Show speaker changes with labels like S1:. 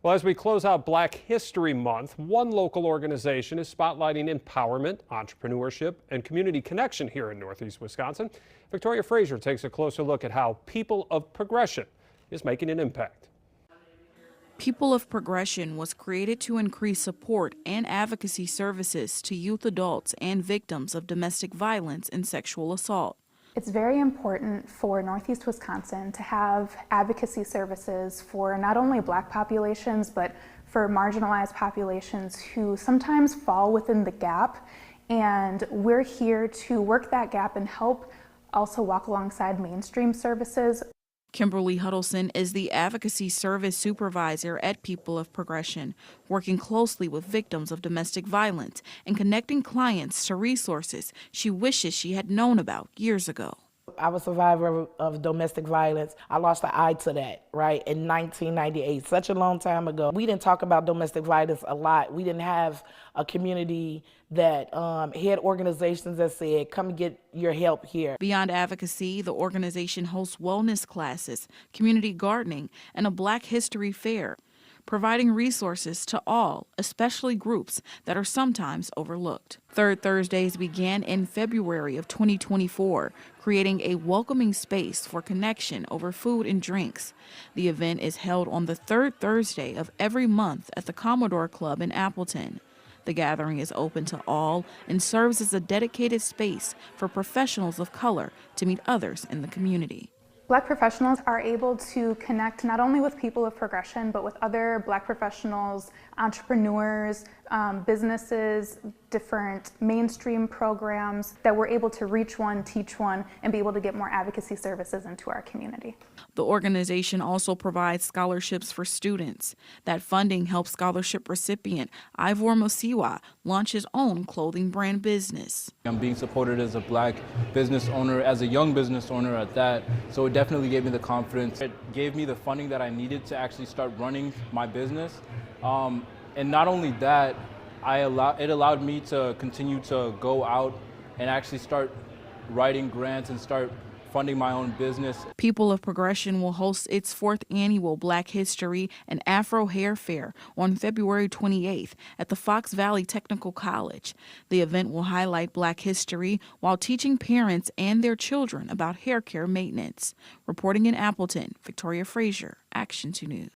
S1: Well, as we close out Black History Month, one local organization is spotlighting empowerment, entrepreneurship, and community connection here in Northeast Wisconsin. Victoria Frazier takes a closer look at how People of Progression is making an impact.
S2: People of Progression was created to increase support and advocacy services to youth adults and victims of domestic violence and sexual assault.
S3: It's very important for Northeast Wisconsin to have advocacy services for not only Black populations, but for marginalized populations who sometimes fall within the gap. And we're here to work that gap and help also walk alongside mainstream services.
S2: Kimberly Huddleston is the Advocacy Service Supervisor at People of Progression, working closely with victims of domestic violence and connecting clients to resources she wishes she had known about years ago.
S4: I was a survivor of domestic violence. I lost an eye to that, right, in 1998, such a long time ago. We didn't talk about domestic violence a lot. We didn't have a community that had organizations that said, come get your help here.
S2: Beyond advocacy, the organization hosts wellness classes, community gardening, and a Black History Fair, providing resources to all, especially groups that are sometimes overlooked. Third Thursdays began in February of 2024, creating a welcoming space for connection over food and drinks. The event is held on the third Thursday of every month at the Commodore Club in Appleton. The gathering is open to all and serves as a dedicated space for professionals of color to meet others in the community.
S3: Black professionals are able to connect not only with People of Progression, but with other Black professionals, entrepreneurs, businesses, different mainstream programs that we're able to reach one, teach one, and be able to get more advocacy services into our community.
S2: The organization also provides scholarships for students. That funding helps scholarship recipient Ivor Mosiwa launch his own clothing brand business.
S5: I'm being supported as a Black business owner, as a young business owner at that, so it definitely gave me the confidence. It gave me the funding that I needed to actually start running my business. And not only that, it allowed me to continue to go out and actually start writing grants and start funding my own business.
S2: People of Progression will host its fourth annual Black History and Afro Hair Fair on February 28th at the Fox Valley Technical College. The event will highlight Black history while teaching parents and their children about hair care maintenance. Reporting in Appleton, Victoria Frazier, Action 2 News.